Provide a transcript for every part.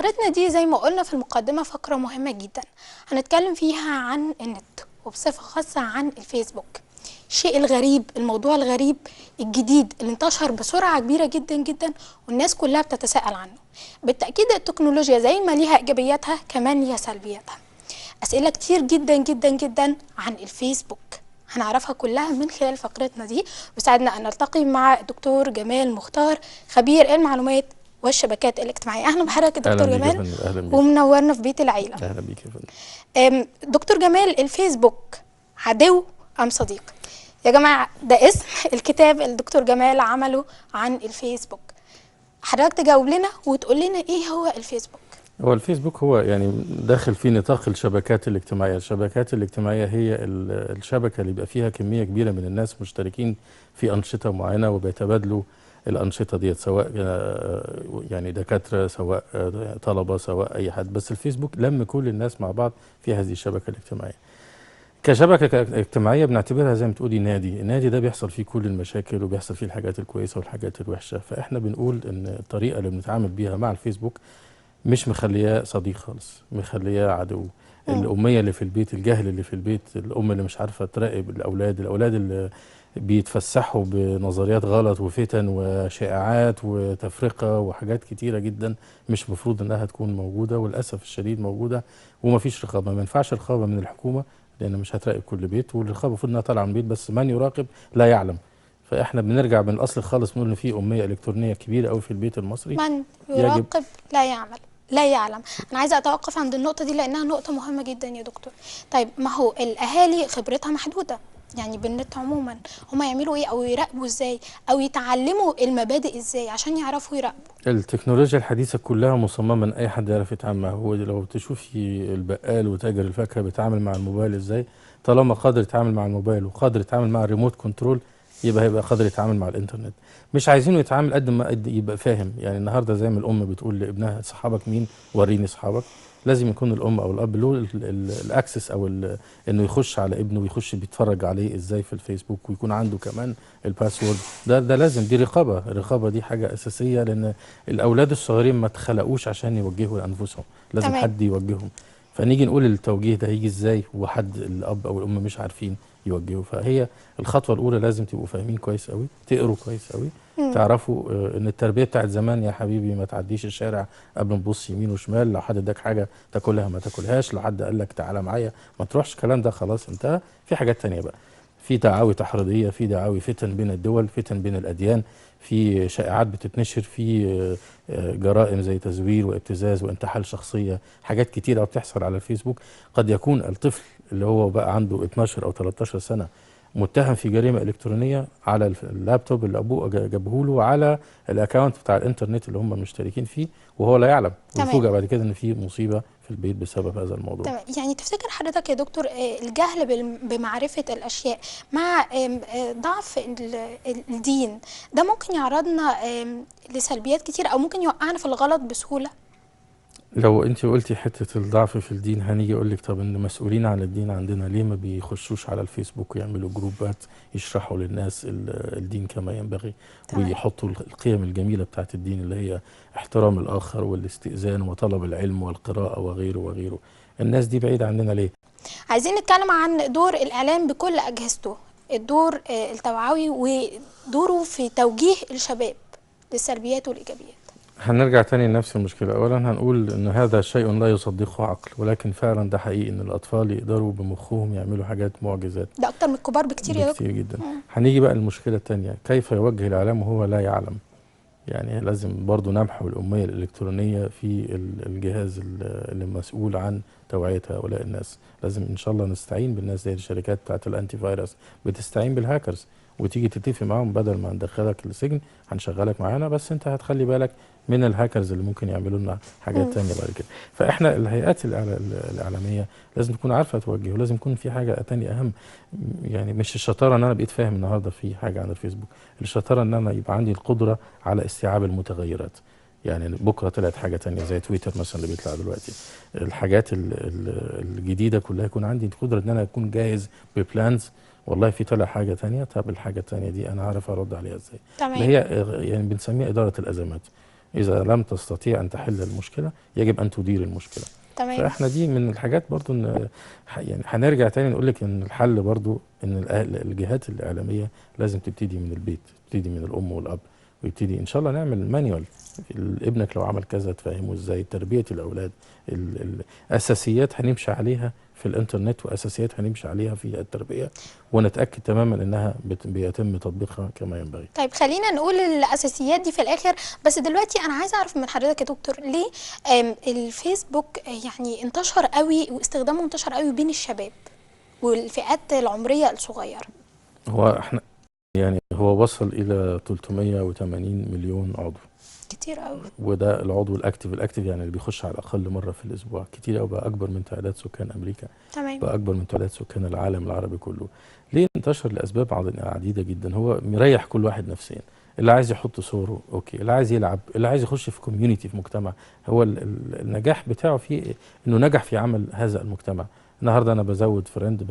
فقرتنا دي زي ما قلنا في المقدمة فقرة مهمة جدا، هنتكلم فيها عن النت وبصفة خاصة عن الفيسبوك. الشيء الغريب، الموضوع الغريب الجديد اللي انتشر بسرعة كبيرة جدا جدا والناس كلها بتتساءل عنه. بالتأكيد التكنولوجيا زي ما ليها إيجابياتها كمان ليها سلبياتها. أسئلة كتير جدا جدا جدا عن الفيسبوك هنعرفها كلها من خلال فقرتنا دي، وساعدنا أن نلتقي مع الدكتور جمال مختار خبير المعلومات والشبكات الاجتماعية. أهلا بحضرتك يا دكتور جمال، ومنورنا في بيت العيلة. أهلا بيك يا فندم. دكتور جمال، الفيسبوك عدو أم صديق؟ يا جماعة ده اسم الكتاب الدكتور جمال عمله عن الفيسبوك. حضرتك تجاوب لنا وتقول لنا ايه هو الفيسبوك؟ هو الفيسبوك هو يعني داخل في نطاق الشبكات الاجتماعية. الشبكات الاجتماعية هي الشبكة اللي بيبقى فيها كمية كبيرة من الناس مشتركين في أنشطة معينة وبيتبادلوا الأنشطة ديت، سواء يعني دكاترة، سواء طلبة، سواء أي حد. بس الفيسبوك لم كل الناس مع بعض في هذه الشبكة الاجتماعية. كشبكة اجتماعية بنعتبرها زي ما تقولي نادي. النادي ده بيحصل فيه كل المشاكل وبيحصل فيه الحاجات الكويسة والحاجات الوحشة. فإحنا بنقول إن الطريقة اللي بنتعامل بيها مع الفيسبوك مش مخلياه صديق خالص، مخلياه عدو. الأمية اللي في البيت، الجهل اللي في البيت، الأم اللي مش عارفة تراقب الأولاد اللي بيتفسحوا بنظريات غلط وفتن وشائعات وتفرقة وحاجات كتيرة جدا مش مفروض إنها تكون موجودة، وللأسف الشديد موجودة. ومفيش رقابة، ما ينفعش رقابة من الحكومة لأن مش هتراقب كل بيت، والرقابة المفروض إنها طالعة من البيت، بس من يراقب لا يعلم. فإحنا بنرجع من الأصل خالص، بنقول إن في أمية إلكترونية كبيرة أوي في البيت المصري. من يراقب لا يعمل، لا يعلم. أنا عايزة أتوقف عند النقطة دي لأنها نقطة مهمة جدا يا دكتور. طيب ما هو الأهالي خبرتها محدودة يعني بالنت عموما، هم يعملوا ايه او يراقبوا ازاي او يتعلموا المبادئ ازاي عشان يعرفوا يراقبوا؟ التكنولوجيا الحديثة كلها مصممة ان اي حد يعرف يتعامل معها. هو لو تشوفي البقال وتاجر الفاكهة بيتعامل مع الموبايل ازاي، طالما قادر يتعامل مع الموبايل وقادر يتعامل مع الريموت كنترول هيبقى قادر يتعامل مع الانترنت. مش عايزينه يتعامل قد ما يبقى فاهم. يعني النهارده زي ما الام بتقول لابنها صحابك مين، وريني اصحابك، لازم يكون الام او الاب له الاكسس او انه يخش على ابنه ويخش بيتفرج عليه ازاي في الفيسبوك، ويكون عنده كمان الباسورد. ده لازم، دي رقابه. الرقابه دي حاجه اساسيه، لان الاولاد الصغيرين ما اتخلقوش عشان يوجهوا انفسهم، لازم تمام. حد يوجههم. فنيجي نقول التوجيه ده هيجي ازاي وحد الاب او الام مش عارفين يوجهوا؟ فهي الخطوه الاولى لازم تبقوا فاهمين كويس قوي، تقروا كويس قوي، تعرفوا ان التربيه بتاعت زمان يا حبيبي ما تعديش الشارع قبل ما تبص يمين وشمال، لو حد اداك حاجه تاكلها ما تاكلهاش، لو حد قال لك تعالى معايا ما تروحش. الكلام ده خلاص انتهى. في حاجات تانية بقى، في دعاوي تحريضيه، في دعاوي فتن بين الدول، فتن بين الاديان، في شائعات بتتنشر، في جرائم زي تزوير وابتزاز وانتحال شخصيه، حاجات كتيره بتحصل على الفيسبوك. قد يكون الطفل اللي هو بقى عنده 12 او 13 سنه متهم في جريمه الكترونيه على اللابتوب اللي ابوه جابه له على الاكونت بتاع الانترنت اللي هم مشتركين فيه، وهو لا يعلم، ويفوجئ بعد كده ان في مصيبه في البيت بسبب هذا الموضوع. تمام. يعني تفتكر حضرتك يا دكتور الجهل بمعرفه الاشياء مع ضعف الدين ده ممكن يعرضنا لسلبيات كتير او ممكن يوقعنا في الغلط بسهوله؟ لو انت قلتي حته الضعف في الدين، هنيجي اقول لك طب ان مسؤولين عن الدين عندنا ليه ما بيخشوش على الفيسبوك ويعملوا جروبات يشرحوا للناس الدين كما ينبغي، ويحطوا القيم الجميله بتاعت الدين اللي هي احترام الاخر والاستئذان وطلب العلم والقراءه وغيره وغيره. الناس دي بعيده عننا ليه؟ عايزين نتكلم عن دور الاعلام بكل اجهزته، الدور التوعوي ودوره في توجيه الشباب للسلبيات والايجابيات. هنرجع تاني لنفس المشكلة. أولا هنقول إن هذا شيء لا يصدقه عقل، ولكن فعلا ده حقيقي إن الأطفال يقدروا بمخهم يعملوا حاجات معجزات. ده أكتر من الكبار بكتير يا دكتور. بكتير جدا. هنيجي بقى المشكلة التانية، كيف يوجه الإعلام وهو لا يعلم؟ يعني لازم برضو نمحو الأمية الإلكترونية في الجهاز اللي مسؤول عن توعية هؤلاء الناس. لازم إن شاء الله نستعين بالناس زي الشركات بتاعت الأنتي فيروس بتستعين بالهاكرز، وتيجي تتفق معاهم بدل ما ندخلك السجن هنشغلك معانا، بس انت هتخلي بالك من الهاكرز اللي ممكن يعملوا لنا حاجات تانية بعد كده. فاحنا الهيئات الإعلامية لازم تكون عارفة توجه، ولازم يكون في حاجة تانية أهم. يعني مش الشطارة ان انا بقيت فاهم النهارده في حاجة عن الفيسبوك، الشطارة ان انا يبقى عندي القدرة على استيعاب المتغيرات. يعني بكرة طلعت حاجة تانية زي تويتر مثلا اللي بيطلع دلوقتي، الحاجات الجديدة كلها يكون عندي القدرة ان انا اكون جاهز ببلانز. والله في طلع حاجة تانية، طب الحاجة التانية دي أنا عارف أرد عليها إزاي. تمام. اللي هي يعني بنسميها إدارة الأزمات. إذا لم تستطيع أن تحل المشكلة يجب أن تدير المشكلة. تمام. فاحنا دي من الحاجات برضو ان يعني هنرجع تاني نقول لك ان الحل برضو ان الجهات الاعلاميه لازم تبتدي من البيت، تبتدي من الام والاب، ويبتدي ان شاء الله نعمل مانيوال ابنك لو عمل كذا تفهمه ازاي، تربيه الاولاد، الاساسيات هنمشي عليها في الانترنت واساسيات هنمشي عليها في التربيه، ونتاكد تماما انها بيتم تطبيقها كما ينبغي. طيب خلينا نقول الاساسيات دي في الاخر، بس دلوقتي انا عايزه اعرف من حضرتك يا دكتور ليه الفيسبوك يعني انتشر قوي واستخدامه انتشر قوي بين الشباب والفئات العمريه الصغيره؟ هو احنا يعني هو وصل الى 380 مليون عضو، كتير قوي. وده العضو الاكتف يعني اللي بيخش على الاقل مره في الاسبوع، كتير قوي، بقى اكبر من تعداد سكان امريكا. تمام. بقى اكبر من تعداد سكان العالم العربي كله. ليه انتشر؟ لاسباب عديده جدا. هو مريح كل واحد نفسيا، اللي عايز يحط صوره اوكي، اللي عايز يلعب، اللي عايز يخش في كوميونتي، في مجتمع. هو النجاح بتاعه فيه انه نجح في عمل هذا المجتمع. النهارده انا بزود فريند،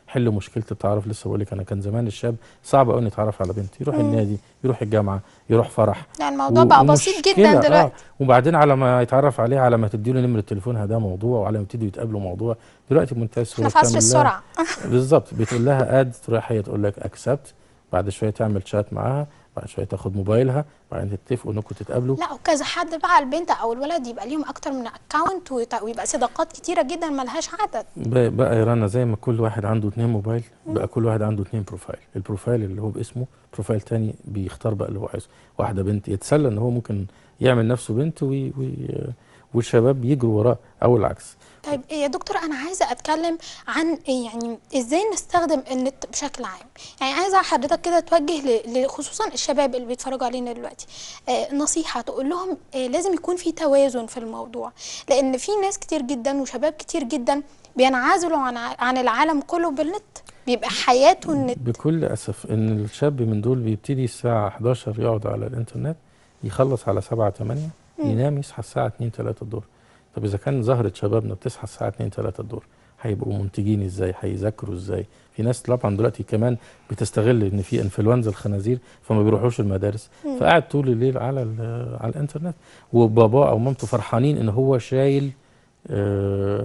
بحل مشكله التعارف. لسه بقول لك انا كان زمان الشاب صعب قوي انه يتعرف على بنت، يروح النادي، يروح الجامعه، يروح فرح. يعني الموضوع بقى بسيط جدا دلوقتي. وبعدين على ما يتعرف عليها، على ما تدي له نمره تليفونها ده موضوع، وعلى ما يبتدوا يتقابلوا موضوع. دلوقتي بمنتهى السهوله احنا في عصر السرعه. بالظبط، بتقول لها اد، تروح هي تقول لك اكسبت، بعد شويه تعمل شات معاها، بعد شويه تاخد موبايلها، بعدين تتفقوا انكم تتقابلوا. لا وكذا حد بقى، البنت او الولد يبقى ليهم اكتر من اكونت، ويبقى صداقات كتيره جدا ملهاش عدد. بقى يا رنا زي ما كل واحد عنده 2 موبايل، بقى كل واحد عنده 2 بروفايل. البروفايل اللي هو باسمه، بروفايل تاني بيختار بقى اللي هو عايزه. واحده بنت يتسلى ان هو ممكن يعمل نفسه بنت والشباب يجروا وراه، او العكس. طيب يا دكتور، انا عايزه اتكلم عن يعني ازاي نستخدم النت بشكل عام. يعني عايزه حضرتك كده توجه خصوصا الشباب اللي بيتفرجوا علينا دلوقتي نصيحه تقول لهم لازم يكون في توازن في الموضوع، لان في ناس كتير جدا وشباب كتير جدا بينعزلوا عن العالم كله بالنت، بيبقى حياته النت. بكل اسف ان الشاب من دول بيبتدي الساعه 11 يقعد على الانترنت، يخلص على 7 8، ينام يصحى الساعه 2 3 الظهر. طب اذا كان ظهرت شبابنا بتصحى الساعه 2 3 الظهر، هيبقوا منتجين ازاي؟ هيذاكروا ازاي؟ في ناس طبعا دلوقتي كمان بتستغل ان في انفلونزا الخنازير فما بيروحوش المدارس، فقاعد طول الليل على الانترنت، وباباه او مامته فرحانين ان هو شايل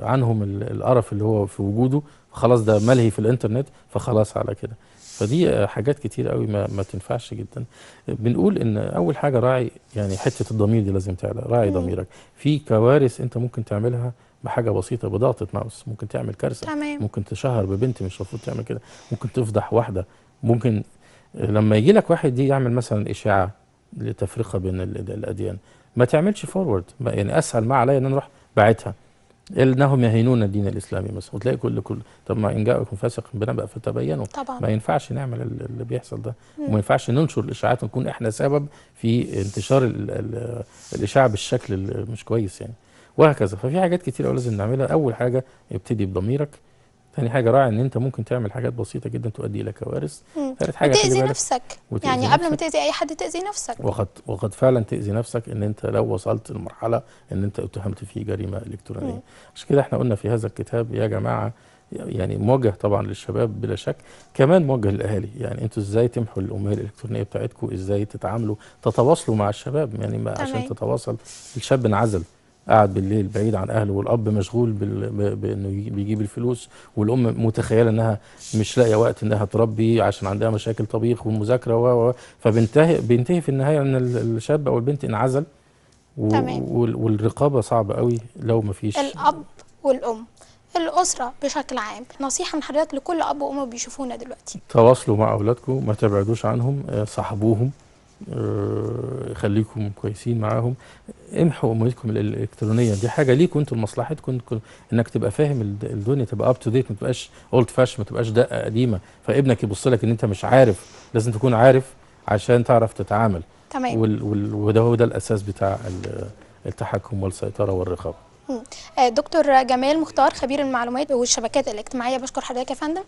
عنهم القرف اللي هو في وجوده، فخلاص ده ملهي في الانترنت، فخلاص على كده. فدي حاجات كتير قوي ما تنفعش جدا. بنقول ان اول حاجه راعي، يعني حته الضمير دي لازم تعلى، راعي ضميرك. في كوارث انت ممكن تعملها بحاجه بسيطه، بضغطه ماوس ممكن تعمل كارثه. تمام. ممكن تشهر ببنت مش المفروض تعمل كده، ممكن تفضح واحده، ممكن لما يجي لك واحد دي يعمل مثلا اشاعه لتفرقه بين الاديان، ما تعملش فورورد. يعني اسهل ما عليا ان انا اروح باعتها، انهم يهينون الدين الاسلامي مثلا، وتلاقي كل طب ما ان جاءكم فاسق بنبأ فتبينوا. طبعا ما ينفعش نعمل اللي بيحصل ده، وما ينفعش ننشر الاشاعات ونكون احنا سبب في انتشار الاشاعه بالشكل اللي مش كويس يعني، وهكذا. ففي حاجات كتير قوي لازم نعملها. اول حاجه ابتدي بضميرك، ثاني حاجه راعي ان انت ممكن تعمل حاجات بسيطه جدا تؤدي الى كوارث، ثالث حاجه وتأذي نفسك، يعني قبل ما تأذي اي حد تأذي نفسك. وقد فعلا تأذي نفسك ان انت لو وصلت لمرحله ان انت اتهمت في جريمه الكترونيه. عشان كده احنا قلنا في هذا الكتاب يا جماعه، يعني موجه طبعا للشباب بلا شك، كمان موجه للاهالي. يعني انتوا ازاي تمحوا الاميه الالكترونيه بتاعتكم، ازاي تتعاملوا، تتواصلوا مع الشباب. يعني عشان تتواصل، الشاب انعزل، قاعد بالليل بعيد عن اهله، والاب مشغول بانه بيجيب الفلوس، والام متخيله انها مش لاقيه وقت انها تربي عشان عندها مشاكل طبيخ والمذاكره بينتهي في النهايه ان الشاب او البنت انعزل. والرقابه صعبه قوي لو ما فيش الاب والام، الاسره بشكل عام. نصيحه من حضرتك لكل اب وام بيشوفونا دلوقتي: تواصلوا مع اولادكم، ما تبعدوش عنهم، صاحبوهم، خليكم كويسين معاهم، امحوا اموركم الالكترونيه. دي حاجه ليكم انتوا لمصلحتكم، انك تبقى فاهم الدنيا، تبقى اب تو ديت، ما تبقاش اولد فاش، ما تبقاش دقه قديمه فابنك يبص لك ان انت مش عارف. لازم تكون عارف عشان تعرف تتعامل. تمام. وده هو ده الاساس بتاع التحكم والسيطره والرقابه. دكتور جمال مختار، خبير المعلومات والشبكات الاجتماعيه، بشكر حضرتك يا فندم.